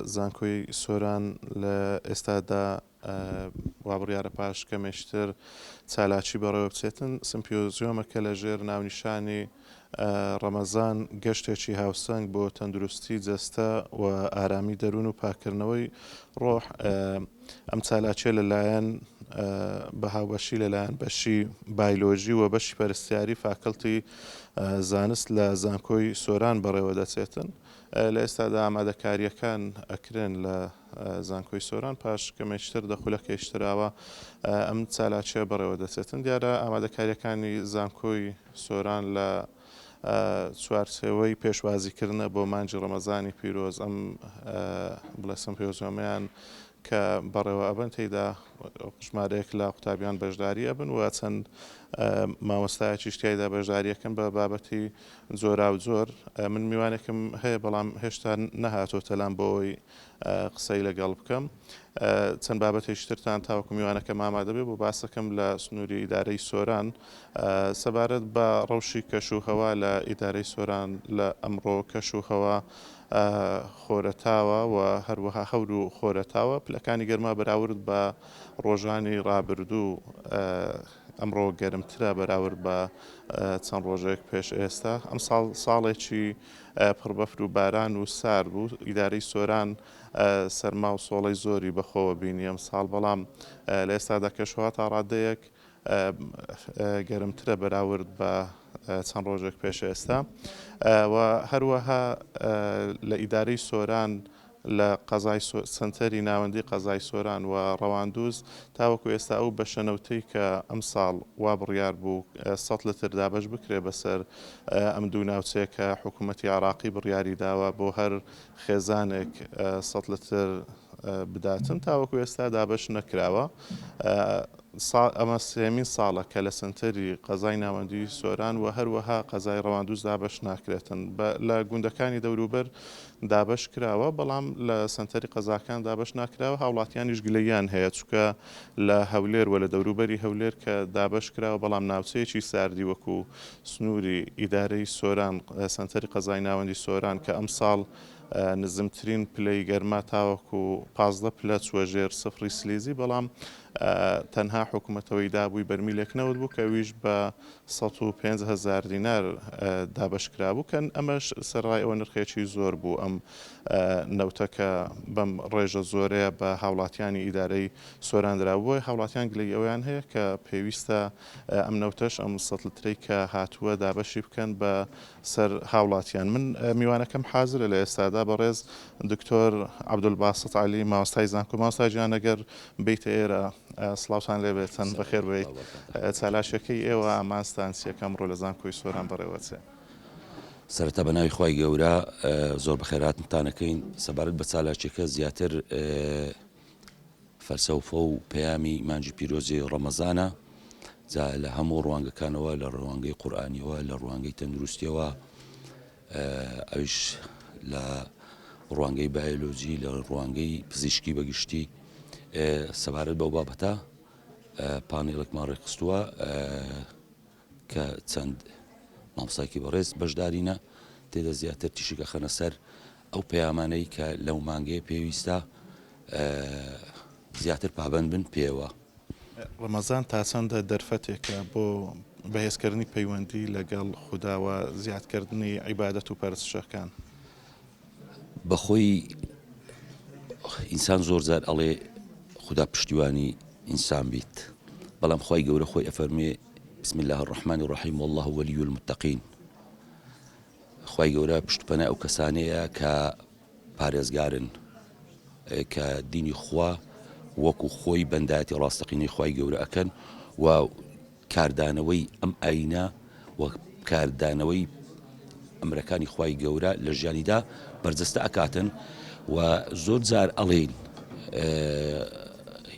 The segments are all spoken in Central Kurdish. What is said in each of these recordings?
زانکۆی سۆران لە ئێستادا وا بڕیارە پاش کەمێشتر چالاکی بەڕێوە بچێتن سمپیۆزیۆمەکە لە ژێر ناونیشانی ڕەمەزان گەشتێکی هاوسەنگ بۆ تەندروستی جەستە و ئارامی دەروون و پاکردنەوەی ڕۆح ئەم چالاکیە لەلایەن بە هاوبەشی لەلایەن بەشی بایلۆژی و بەشی پەرستیاری فاکەڵتی زانست لە زانکۆی سۆران بەڕێوە دەچێتن. لە ئێستادا ئامادەکاریەکان ئەکرێن لە زانکۆی سۆران پاش کەمێشتر دەخولە کێشتراوە ئەم چالاکیە بەڕێوە دەچێتن. دیارە ئامادەکاریەکانی زانکۆی سۆران لە چوارچێوەی پێشوازیکردنە بۆ مانجی ڕەمەزانی پیرۆز ئەم بڵێ سمپۆزیۆمەیان کە بەڕێوە ئەبن تێیدا ژمارەیەک لە قوتابیان بەشداری ئەبن و چەند مامۆستایەکی شتیایدا بەشداریەکەن بە بابەتی جۆرا و جۆر. من میوانێکم هەیە بەڵام هێشتا نەهاتۆتە لام بۆەوەی قسەی لەگەڵ بکەم. چەند بابەتێشترتان تاوەکو میوانەکەم ئامادە بێ بۆ باسەکەم لە سنووری ئیدارەی سۆران سەبارەت بە ڕەوشی کەشوهەوا لە ئیدارەی سۆران لە ئەمڕۆ کەشوهەوا خۆرەتاوە و هەروەها هەور و خۆرەتاوە پلەکانی گەرما بەراورد بە ڕۆژانی ڕابردوو ئەمڕۆ گەرمترە بەراورد بە چەند ڕۆژێک پێش ئێستا. ئەم ساڵێکی پڕبەفر و باران و سارد بوو. ئیدارەی سۆران سەرما و سۆڵەی زۆری بەخۆوە بینی ئەم ساڵ، بەڵام لە ئێستادا کەشوهەوا تا ڕادەیەک گەرمترە بەراورد بە چەند ڕۆژێک پێش ئێستا. و هەروەها لە ئیدارەی سۆران لە قەزای سنتەری ناوەندی قەزای سۆران و ڕەواندوز تاوەکو ئێستا ئەو بەشەنەوتەی کە ئەم ساڵ وا بڕیار بوو 100 لتر دابەش بکرێ بەسەر ئەم دوو ناوچەیە کە حکوومەتی عێراقی بڕیاری داوە بۆ هەر خێزانێک 100 لتر بداتن، تاوەکو ئێستا دابەش نەکراوە. ئەمە سێمین ساڵە کە لە سنتەری قەزای ناوەندی سۆران و هەروەها قەزای ڕەواندوز دابەش ناکرێتن. لە گوندەکانی دەوروبەر دابەش کراوە، بەڵام لە سنتەری قەزاکان دابەش ناکراوە. هاوڵاتیانیش گلەییان هەیە چونکە لە هەولێر و لە دەوروبەری هەولێر کە دابەش کراوە، بەڵام ناوچەیەکی ساردی وەکو سنووری ئیدارەی سۆران سنتەری قەزای ناوەندی سۆران کە ئەم ساڵ نزمترین پلەی گەرما تاوەکو 15 پلە چوە ژێر سفری سلیزی، بەڵام تەنها حکوومەتەوەی دابووی بەرمیلێک نەوت بوو کە ویش بە 105,000 دینار دابشکرا بوو کە ئەمەش سەرڕای ئەوە نرخێکی زۆر بوو. ئەم نەوتەکە بەم ڕێژە زۆرەیە بە هاوڵاتیانی ئیدارەی سۆراندرا بووە. هاوڵاتیان گلەی ئەویان هەیە کە پێویستە ئەم نەوتەش ئەم 100 لترەی کە هاتووە دابەشی بکەن بە سەر هاوڵاتیان. من میوانەکەم حازرە لە ئێستادا بەڕێز دکتۆر عەبدولباست عەلی مامۆستای زانکۆ. مامۆستای گیان ئەگەر بیتە ئێرە سڵاوتان لێبێتن بەخێر بێت. چالاشەکەی ئێوە ئامانستان چییە کە ئەمڕۆ لە زانکۆی سۆران بەڕێوە چێ؟ سەرەتا بە ناوی خوای گەورە زۆر بەخێراتتانەکەین. سەبارەت بە چالاکیەکە زیاتر فەلسەفە و پەیامی مانجی پیرۆزی ڕەمەزانە، جا لە هەموو ڕوانگەکانەوە، لە ڕوانگەی قورئانیەوە، لە ڕوانگەی تەندروستیەوە، ئەویش لە ڕوانگەی بایۆلۆجی، لە ڕوانگەی پزیشکی بەگشتی سەبارەت بەو بابەتە پانێڵێکمان ڕێکخستووە کە چەند مامۆستایەکی بەڕێز بەشدارینە، تێدە زیاتر تیشکە خەنە سەر ئەو پەیامانەی کە لەو مانگەیە پێویستە زیاتر پابەند بن پێوە. ڕەمەزان تا چەندە دەرفەتێکە بۆ بەهێزکردنی پەیوەندی لەگەڵ خودداوە زیادکردنی عیبادەت و پەرستشەکان؟ بەخۆی ئینسان زۆر جار ئەڵێ خوددا پشتیوانی ئینسان بیت، بەڵام خوای گەورە خۆی ئەفەرمێ بسم الله الرحمن الرحیم والله ولي المتقین. خوای گەورە پشتپەنای ئەو کەسانەیە کە پارێزگارن، کە دینی خوا وەکو خۆی بەندایەتی ڕاستەقینەی خوای گەورە ئەکەن و کاردانەوەی ئەم ئاینە و کاردانەوەی ئەمرەکانی خوای گەورە لە ژیانیدا بەرجەستە ئەکاتن. و زۆر جار ئەڵێن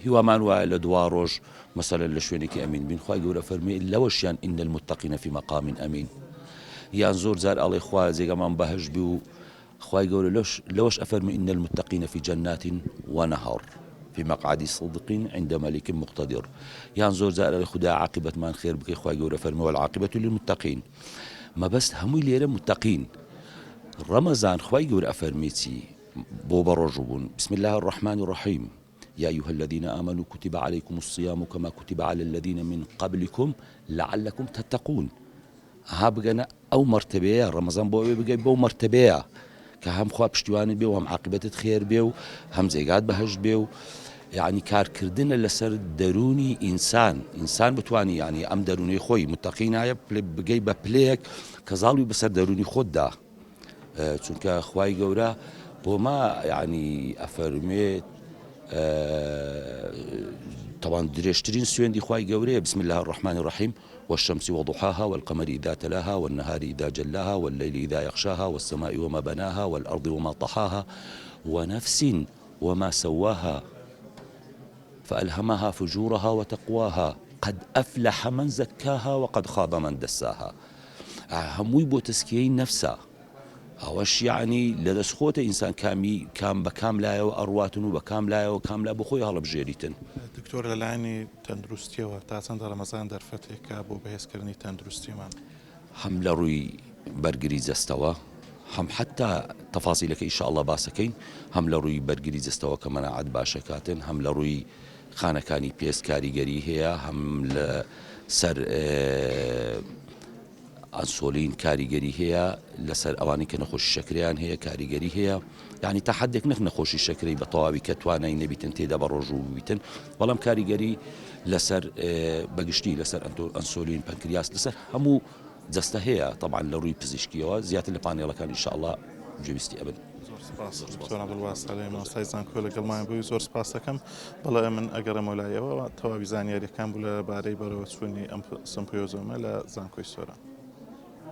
هیوامان وایە لە دوا ڕۆژ مەسەلەن لە شوێنێکی ئەمین بین، خوای گەورە فەرمێ لەوەشیان ئین المتقین فی مەقام ئەمین. یان زۆر جار ئەڵێ خوا جێگەمان بەهەش بی و خوای گەورە لەوەش ئەفەرمێ ئین المتقین فی جەنات ونەهەڕ في مقعد صدق عند ملك مقتدر. یان زۆر جار ئەڵێ خوددا عاقبەتمان خێر بکەی، خوای گەورە فەرمێ والعاقبەة للمتقین. مەبەست هەمووی لێرە متقین. ڕەمەزان خوای گەورە ئەفەرمێ چی؟ بۆ بەڕۆژبوون. بسم الله الرحمن الرحيم يا أيها الذين آمنوا كتب عليكم الصيام كما كتب على الذين من قبلكم لعلكم تتقون. ها بگەنە ئەو مرتبەیە ڕەمەزان بۆ ئەوێ بگەی بەو مرتبەیە کە هەم خوا پشتیوانت بێ و هەم عاقبەتت خێر بێ و هەم جێگات بەهەشت بێ و یعنی کارکردنە لەسەر دەرونی ئینسان بتوانانی یعنی ئەم دەرونی خۆی متەقینایە بگەی بە پلەیەک کە زاڵی بەسەر دەرونی خۆتدا، چونکە خوای گەورە بۆما یعنی ئەفەرمێت طبعا درێژترین سوێندی خوای گەورەیە بسم الله الرحمن الرحيم والشمس وضحاها والقمر إذا تلاها والنهار إذا جلاها والليل إذا يغشاها والسماء وما بناها والأرض وما طحاها ونفس وما سواها فألهمها فجورها وتقواها قد أفلح من زكاها وقد خاب من دساها. هەمووی بۆ تەسکیەی نەفسە، ئەوەش یعنی لە دەستخۆتە ئینسان کام بە کام لایەوە ئەڕواتن و بە کام لایەوە کام لا بخۆی هەڵبژێریتن. دکتۆر لەلایەنی تەندروستیەوە تا چەندە ڕەمەزان دەرفەتێکە بۆ بەهێزکردنی تەندروستیمان؟ هەم لە ڕووی بەرگری جەستەوە، هەم حتا تەفاسیلەکە ئینشاءڵڵا باسەکەین، هەم لە ڕووی بەرگری جەستەوە کە مەناعەت باشەکاتن، هەم لە ڕووی خانەکانی پێست کاریگەری هەیە، هەم لە سەر ئەنسۆلین کاریگەری هەیە، لەسەر ئەوانی کە نەخۆشی شەکریان هەیە کاریگەری هەیە، یعنی تا حدێک نەک نەخۆشی شەکرەی بە تەواوی کە توانای نەبیتن تێدا بە ڕۆژ و بیتن، بەڵام کاریگەری لەسەر بەگشتی لەسەر ئەنسۆلین پەنکریاس لەسەر هەموو جەستە هەیە. طبعا لە ڕووی پزیشکیەوە زیاتر لە پانێڵەکان ئینشاءڵڵا گوێویستی ئەبن. دکتۆر عەبدولواس سالێ مامۆستای زانکۆ لەگەڵمان بووی، زۆر سپاس دەکەم. بەڵێ من ئەگەڕێمەوە لایەوە تەواوی زانیاریەکان بوو لەبارەی بەرەوە چوونی ئەم سمپۆزیۆمە لە زانکۆی سۆران.